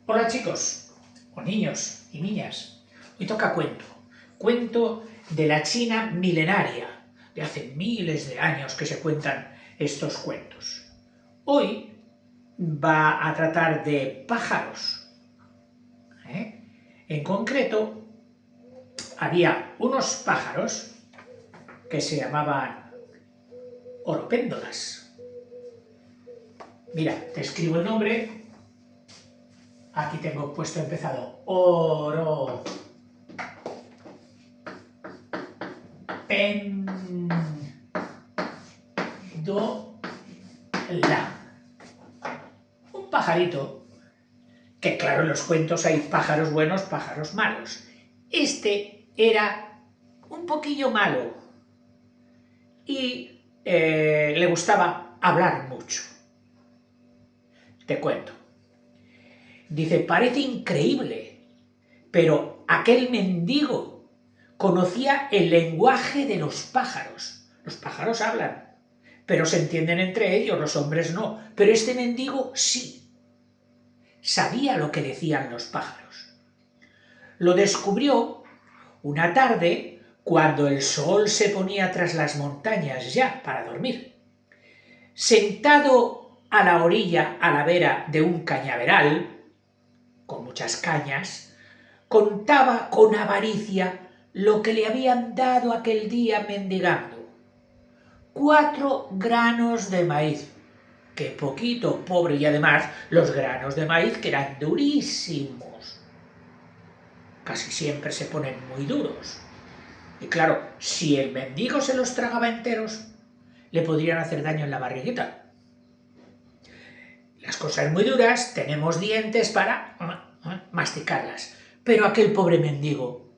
Hola chicos, o niños y niñas. Hoy toca cuento. Cuento de la China milenaria. De hace miles de años que se cuentan estos cuentos. Hoy va a tratar de pájaros. En concreto, había unos pájaros que se llamaban oropéndolas. Mira, te escribo el nombre. Aquí tengo puesto empezado oropéndola. Un pajarito, que claro, en los cuentos hay pájaros buenos, pájaros malos. Este era un poquillo malo y le gustaba hablar mucho. Te cuento. Dice, parece increíble, pero aquel mendigo conocía el lenguaje de los pájaros. Los pájaros hablan, pero se entienden entre ellos, los hombres no. Pero este mendigo sí. Sabía lo que decían los pájaros. Lo descubrió una tarde cuando el sol se ponía tras las montañas ya para dormir. Sentado a la orilla, a la vera de un cañaveral, con muchas cañas, contaba con avaricia lo que le habían dado aquel día mendigando. 4 granos de maíz. ¡Qué poquito, pobre! Y además los granos de maíz que eran durísimos. Casi siempre se ponen muy duros. Y claro, si el mendigo se los tragaba enteros, le podrían hacer daño en la barriguita. Las cosas muy duras tenemos dientes para masticarlas. Pero aquel pobre mendigo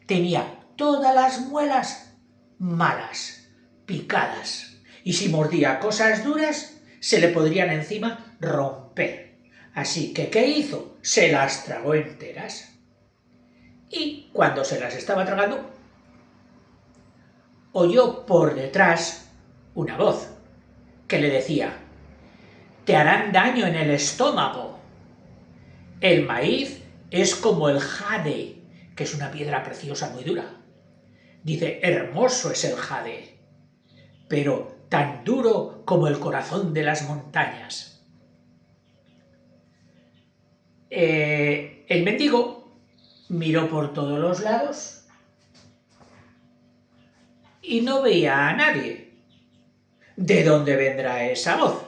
tenía todas las muelas malas, picadas. Y si mordía cosas duras, se le podrían encima romper. Así que, ¿qué hizo? Se las tragó enteras. Y cuando se las estaba tragando, oyó por detrás una voz que le decía: «Te harán daño en el estómago. El maíz es como el jade», que es una piedra preciosa muy dura. Dice, hermoso es el jade, pero tan duro como el corazón de las montañas. El mendigo miró por todos los lados y no veía a nadie. ¿De dónde vendrá esa voz?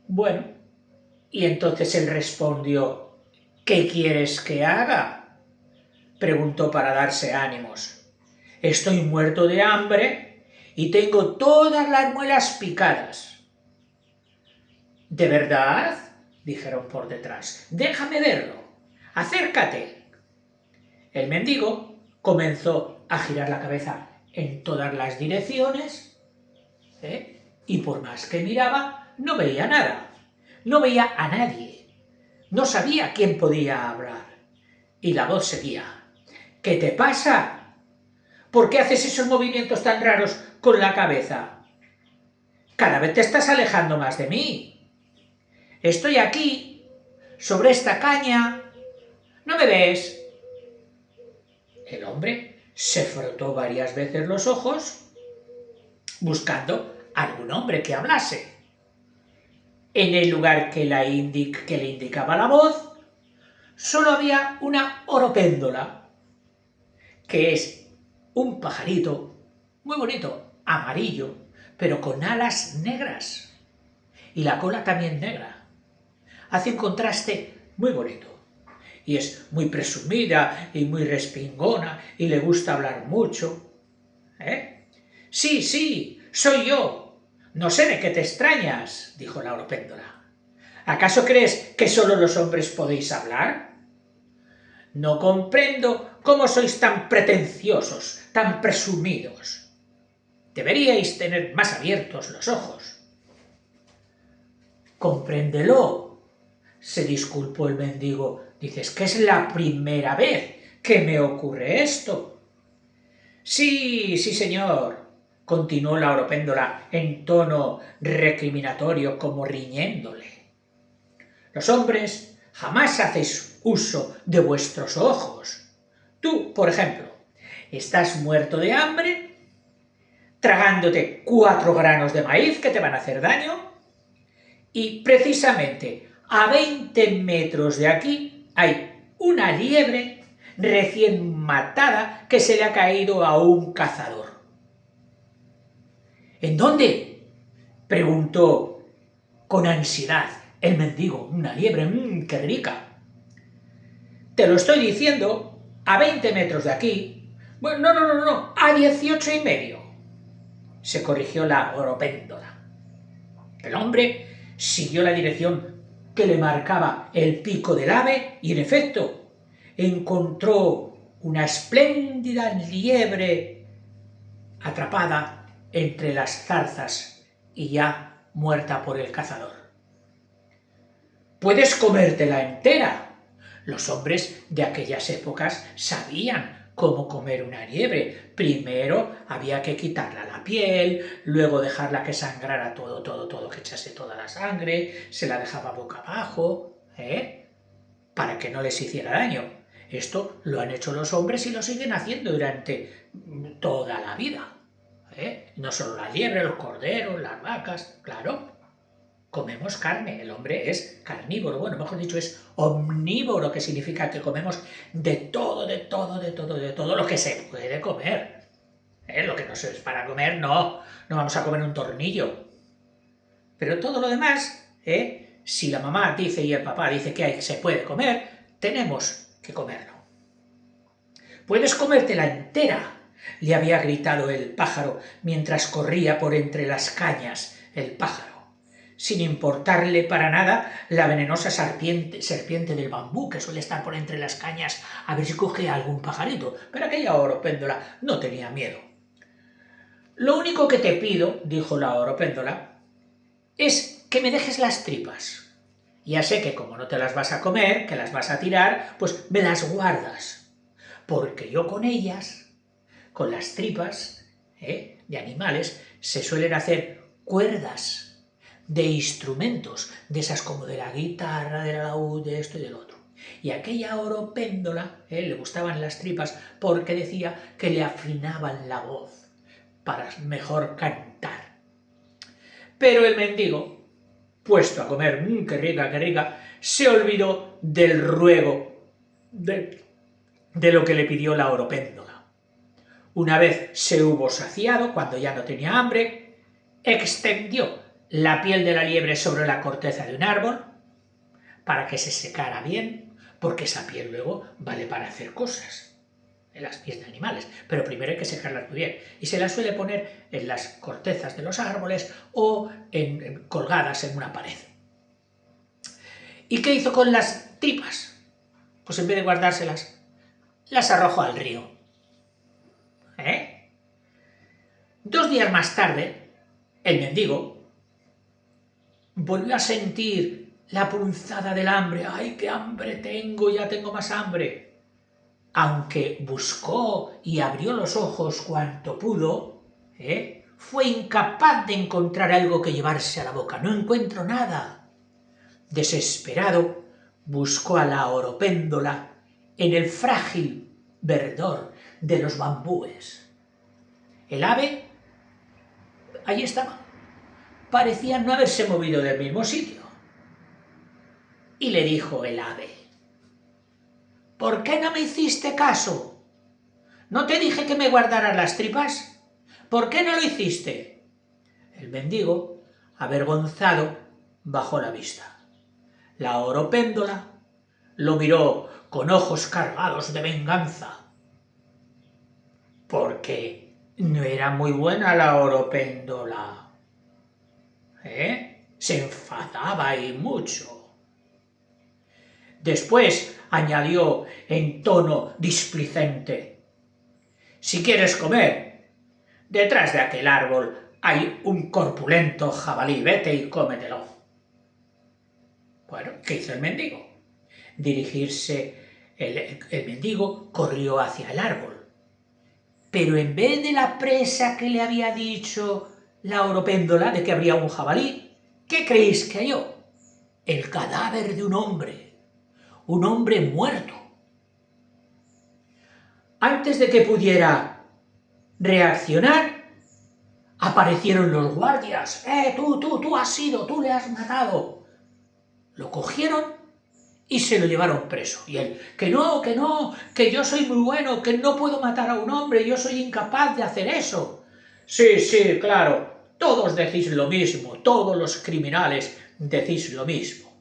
Bueno, y entonces él respondió: «¿Qué quieres que haga?», preguntó para darse ánimos. «Estoy muerto de hambre y tengo todas las muelas picadas». «¿De verdad?», dijeron por detrás. «Déjame verlo. Acércate». El mendigo comenzó a girar la cabeza en todas las direcciones, y por más que miraba, no veía nada. No veía a nadie. No sabía quién podía hablar. Y la voz seguía: «¿Qué te pasa? ¿Por qué haces esos movimientos tan raros con la cabeza? Cada vez te estás alejando más de mí. Estoy aquí, sobre esta caña. ¿No me ves?». El hombre se frotó varias veces los ojos, buscando algún hombre que hablase. En el lugar que le indicaba la voz, solo había una oropéndola, que es un pajarito muy bonito, amarillo, pero con alas negras, y la cola también negra. Hace un contraste muy bonito, y es muy presumida y muy respingona, y le gusta hablar mucho. «Sí, sí, soy yo. No sé de qué te extrañas», dijo la oropéndola. «¿Acaso crees que solo los hombres podéis hablar? No comprendo cómo sois tan pretenciosos, tan presumidos. Deberíais tener más abiertos los ojos». «Compréndelo», se disculpó el mendigo. «Dices que es la primera vez que me ocurre esto». «Sí, sí, señor», continuó la oropéndola en tono recriminatorio, como riñéndole. Los hombres jamás hacéis uso de vuestros ojos. Tú, por ejemplo, estás muerto de hambre, tragándote 4 granos de maíz que te van a hacer daño, y precisamente a 20 metros de aquí hay una liebre recién matada que se le ha caído a un cazador. ¿En dónde?, preguntó con ansiedad el mendigo. Una liebre, qué rica. Te lo estoy diciendo, a 20 metros de aquí. Bueno, no, a 18,5. Se corrigió la oropéndola. El hombre siguió la dirección que le marcaba el pico del ave y, en efecto, encontró una espléndida liebre atrapada entre las zarzas y ya muerta por el cazador. «Puedes comértela entera». Los hombres de aquellas épocas sabían cómo comer una liebre. Primero había que quitarla la piel, luego dejarla que sangrara todo, que echase toda la sangre, se la dejaba boca abajo, para que no les hiciera daño. Esto lo han hecho los hombres y lo siguen haciendo durante toda la vida. No solo la liebre, los corderos, las vacas, claro. Comemos carne, el hombre es carnívoro, bueno, mejor dicho, es omnívoro, que significa que comemos de todo lo que se puede comer. Lo que no es para comer, no vamos a comer un tornillo. Pero todo lo demás, si la mamá dice y el papá dice que se puede comer, tenemos que comerlo. «Puedes comértela entera», le había gritado el pájaro mientras corría por entre las cañas el pájaro, sin importarle para nada la venenosa serpiente del bambú que suele estar por entre las cañas a ver si coge algún pajarito, pero aquella oropéndola no tenía miedo. «Lo único que te pido», dijo la oropéndola, «es que me dejes las tripas. Ya sé que como no te las vas a comer, que las vas a tirar, pues me las guardas, porque yo con ellas, con las tripas de animales, se suelen hacer cuerdas de instrumentos, de esas como de la guitarra, del laúd, de esto y del otro». Y aquella oropéndola le gustaban las tripas porque decía que le afinaban la voz para mejor cantar. Pero el mendigo, puesto a comer, qué rica, se olvidó del ruego de lo que le pidió la oropéndola. Una vez se hubo saciado, cuando ya no tenía hambre, extendió la piel de la liebre sobre la corteza de un árbol para que se secara bien, porque esa piel luego vale para hacer cosas en las pies de animales, pero primero hay que secarlas muy bien, y se las suele poner en las cortezas de los árboles o colgadas en una pared. ¿Y qué hizo con las tripas? Pues en vez de guardárselas, las arrojó al río. 2 días más tarde, el mendigo volvió a sentir la punzada del hambre. «¡Ay, qué hambre tengo! Ya tengo más hambre». Aunque buscó y abrió los ojos cuanto pudo, fue incapaz de encontrar algo que llevarse a la boca. «No encuentro nada». Desesperado, buscó a la oropéndola en el frágil verdor de los bambúes. El ave, allí estaba, parecía no haberse movido del mismo sitio. Y le dijo el ave: «¿Por qué no me hiciste caso? ¿No te dije que me guardaras las tripas? ¿Por qué no lo hiciste?». El mendigo, avergonzado, bajó la vista. La oropéndola lo miró con ojos cargados de venganza, porque no era muy buena la oropéndola. Se enfadaba y mucho. Después añadió en tono displicente: «Si quieres comer, detrás de aquel árbol hay un corpulento jabalí, vete y cómetelo». Bueno, ¿qué hizo el mendigo? El mendigo corrió hacia el árbol, pero en vez de la presa que le había dicho la oropéndola de que habría un jabalí, ¿qué creéis que halló? el cadáver de un hombre muerto. Antes de que pudiera reaccionar, aparecieron los guardias. Tú has sido, tú le has matado. Lo cogieron y se lo llevaron preso. Y él, que no, que yo soy muy bueno, que no puedo matar a un hombre, yo soy incapaz de hacer eso. Sí, claro, todos decís lo mismo, todos los criminales decís lo mismo.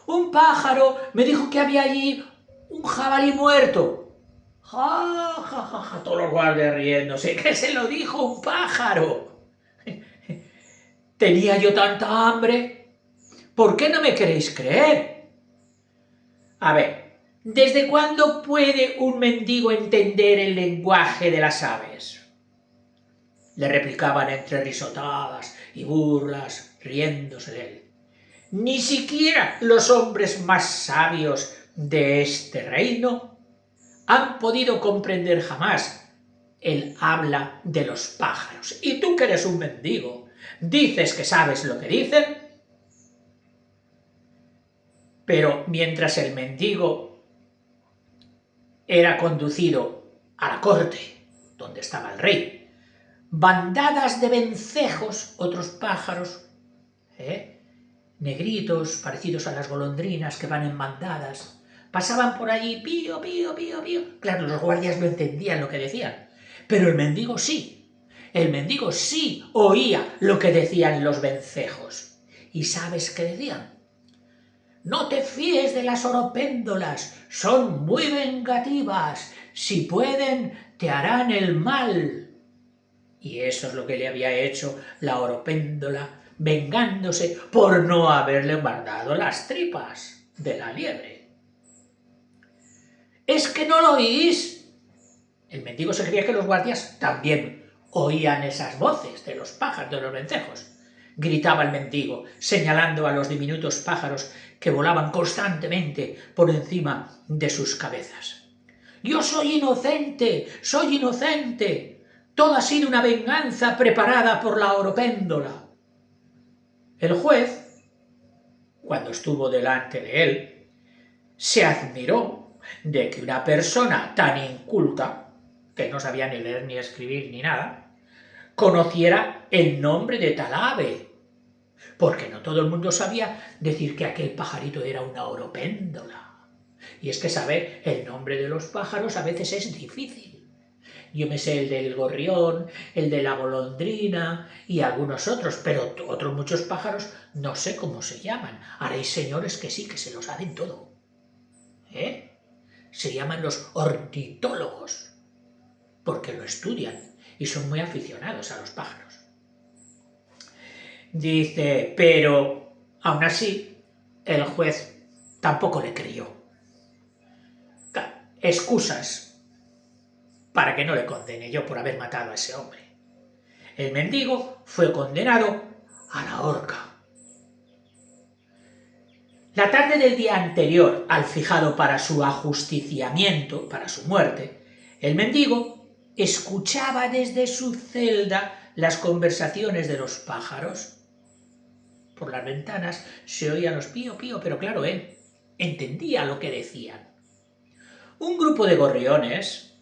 Un pájaro me dijo que había allí un jabalí muerto. Ja, todos los guardias riéndose. ¿Qué se lo dijo un pájaro? ¿Tenía yo tanta hambre? ¿Por qué no me queréis creer? A ver, ¿desde cuándo puede un mendigo entender el lenguaje de las aves? Le replicaban entre risotadas y burlas, riéndose de él. Ni siquiera los hombres más sabios de este reino han podido comprender jamás el habla de los pájaros. Y tú que eres un mendigo, ¿dices que sabes lo que dicen? Pero mientras el mendigo era conducido a la corte, donde estaba el rey, bandadas de vencejos, otros pájaros, negritos, parecidos a las golondrinas que van en bandadas, pasaban por allí, pío, pío, pío, pío. Claro, los guardias no entendían lo que decían, pero el mendigo sí oía lo que decían los vencejos. ¿Y sabes qué decían? No te fíes de las oropéndolas, son muy vengativas, si pueden te harán el mal. Y eso es lo que le había hecho la oropéndola, vengándose por no haberle guardado las tripas de la liebre. ¿Es que no lo oís? El mendigo se creía que los guardias también oían esas voces de los pájaros, de los vencejos. Gritaba el mendigo, señalando a los diminutos pájaros que volaban constantemente por encima de sus cabezas. ¡Yo soy inocente! ¡Soy inocente! Todo ha sido una venganza preparada por la oropéndola. El juez, cuando estuvo delante de él, se admiró de que una persona tan inculta, que no sabía ni leer ni escribir ni nada, conociera el nombre de tal ave, porque no todo el mundo sabía decir que aquel pajarito era una oropéndola. Y es que saber el nombre de los pájaros a veces es difícil. Yo me sé el del gorrión, el de la golondrina y algunos otros, pero otros muchos pájaros no sé cómo se llaman. Ahora hay señores que sí, que se lo saben todo. Se llaman los ornitólogos, porque lo estudian y son muy aficionados a los pájaros. Dice, pero aún así el juez tampoco le creyó. Excusas para que no le condene yo por haber matado a ese hombre. El mendigo fue condenado a la horca. La tarde del día anterior al fijado para su ajusticiamiento, para su muerte, el mendigo escuchaba desde su celda las conversaciones de los pájaros. Por las ventanas se oían los pío, pío, pero claro, él entendía lo que decían. Un grupo de gorriones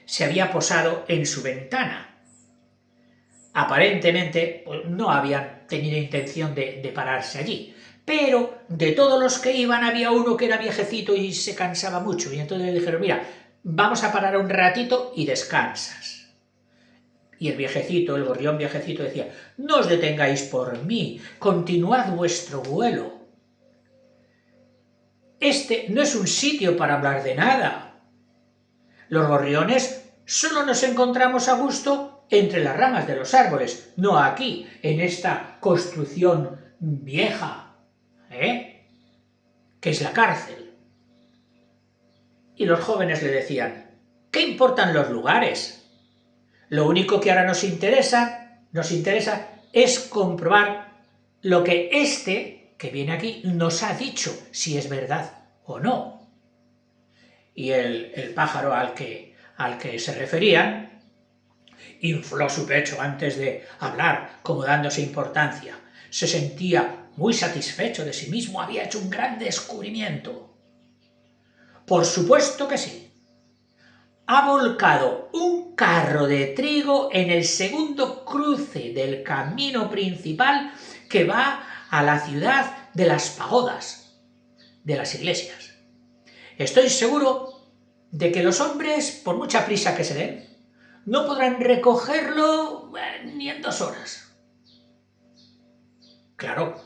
se había posado en su ventana. Aparentemente no habían tenido intención de pararse allí, pero de todos los que iban había uno que era viejecito y se cansaba mucho, y entonces le dijeron, mira, vamos a parar un ratito y descansas. Y el viejecito, el gorrión viejecito decía, no os detengáis por mí, continuad vuestro vuelo. Este no es un sitio para hablar de nada. Los gorriones solo nos encontramos a gusto entre las ramas de los árboles, no aquí, en esta construcción vieja, que es la cárcel. Y los jóvenes le decían, ¿qué importan los lugares? Lo único que ahora nos interesa es comprobar lo que este, que viene aquí, nos ha dicho, si es verdad o no. Y el pájaro al que se referían infló su pecho antes de hablar, como dándose importancia. Se sentía muy satisfecho de sí mismo, había hecho un gran descubrimiento. Por supuesto que sí. Ha volcado un carro de trigo en el segundo cruce del camino principal que va a la ciudad de las pagodas, de las iglesias. Estoy seguro de que los hombres, por mucha prisa que se den, no podrán recogerlo ni en 2 horas. Claro,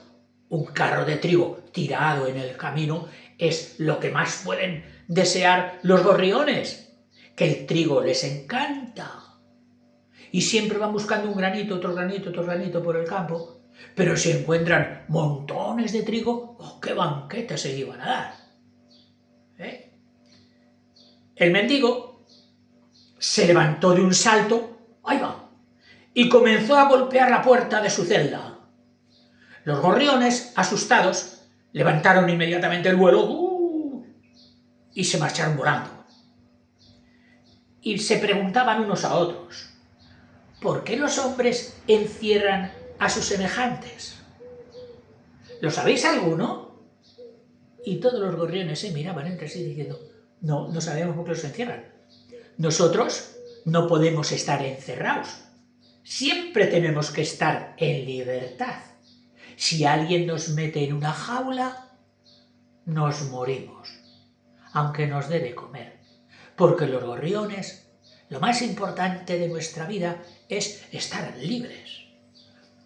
un carro de trigo tirado en el camino es lo que más pueden desear los gorriones, que el trigo les encanta. Y siempre van buscando un granito, otro granito, otro granito por el campo, pero si encuentran montones de trigo, ¡oh, qué banquete se iban a dar! El mendigo se levantó de un salto, ¡ahí va!, y comenzó a golpear la puerta de su celda. Los gorriones, asustados, levantaron inmediatamente el vuelo y se marcharon volando. Y se preguntaban unos a otros, ¿por qué los hombres encierran a sus semejantes? ¿Lo sabéis alguno? Y todos los gorriones se miraban entre sí diciendo, no sabemos por qué los encierran. Nosotros no podemos estar encerrados. Siempre tenemos que estar en libertad. Si alguien nos mete en una jaula, nos morimos, aunque nos dé de comer. Porque los gorriones, lo más importante de nuestra vida es estar libres.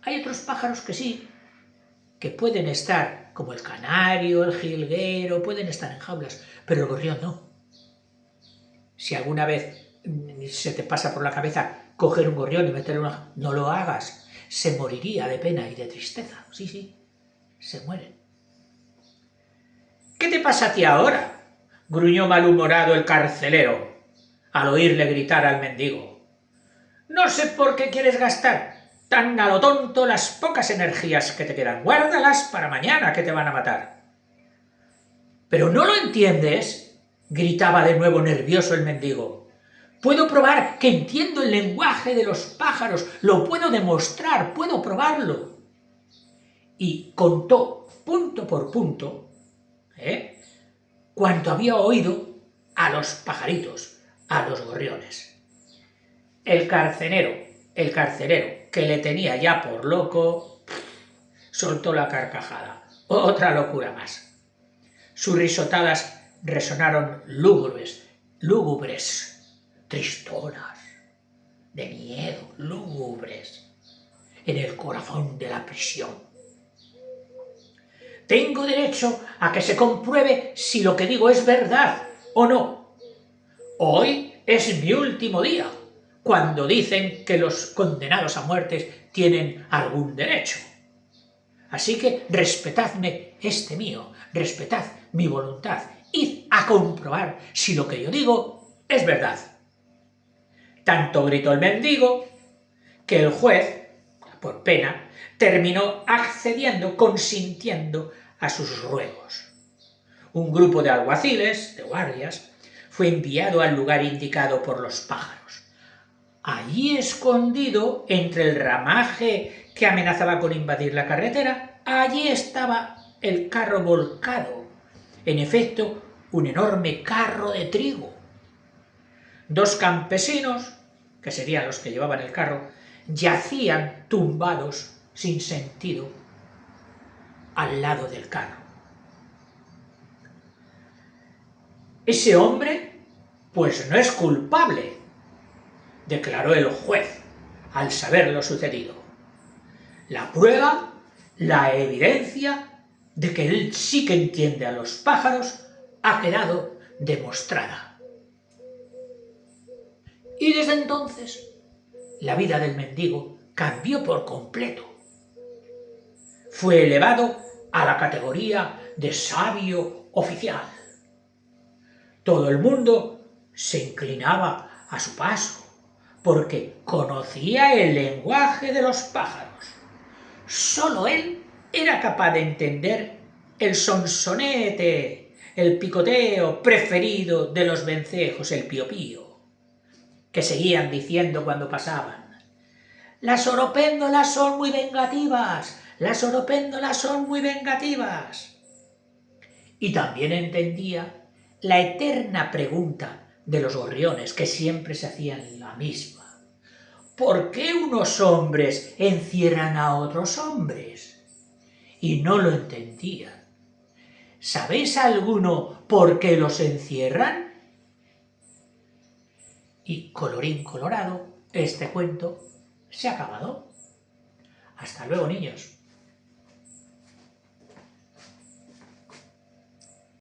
Hay otros pájaros que sí, que pueden estar, como el canario, el jilguero, pueden estar en jaulas, pero el gorrión no. Si alguna vez se te pasa por la cabeza coger un gorrión y meterlo en una... no lo hagas, se moriría de pena y de tristeza. Sí, se mueren. ¿Qué te pasa a ti ahora?, gruñó malhumorado el carcelero al oírle gritar al mendigo. No sé por qué quieres gastar tan a lo tonto las pocas energías que te quedan. Guárdalas para mañana, que te van a matar. ¿Pero no lo entiendes?, gritaba de nuevo nervioso el mendigo. Puedo probar que entiendo el lenguaje de los pájaros, lo puedo demostrar, puedo probarlo. Y contó punto por punto cuanto había oído a los pajaritos, a los gorriones. El carcelero, que le tenía ya por loco, soltó la carcajada. Otra locura más. Sus risotadas resonaron lúgubres, tristonas, de miedo, lúgubres, en el corazón de la prisión. Tengo derecho a que se compruebe si lo que digo es verdad o no. Hoy es mi último día, cuando dicen que los condenados a muerte tienen algún derecho. Así que respetadme este mío, respetad mi voluntad, id a comprobar si lo que yo digo es verdad. Tanto gritó el mendigo que el juez, por pena, terminó accediendo, consintiendo a sus ruegos. Un grupo de alguaciles, de guardias, fue enviado al lugar indicado por los pájaros. Allí, escondido entre el ramaje que amenazaba con invadir la carretera, allí estaba el carro volcado. En efecto, un enorme carro de trigo. 2 campesinos, que serían los que llevaban el carro, yacían tumbados sin sentido al lado del carro. Ese hombre, pues no es culpable, declaró el juez al saber lo sucedido. La prueba, la evidencia de que él sí que entiende a los pájaros ha quedado demostrada. Y desde entonces, la vida del mendigo cambió por completo. Fue elevado a la categoría de sabio oficial. Todo el mundo se inclinaba a su paso, porque conocía el lenguaje de los pájaros. Solo él era capaz de entender el sonsonete, el picoteo preferido de los vencejos, el pío-pío, que seguían diciendo cuando pasaban. Las oropéndolas son muy vengativas, Las oropéndolas son muy vengativas. Y también entendía la eterna pregunta de los gorriones, que siempre se hacían la misma. ¿Por qué unos hombres encierran a otros hombres? Y no lo entendían. ¿Sabéis alguno por qué los encierran? Y colorín colorado, este cuento se ha acabado. Hasta luego, niños.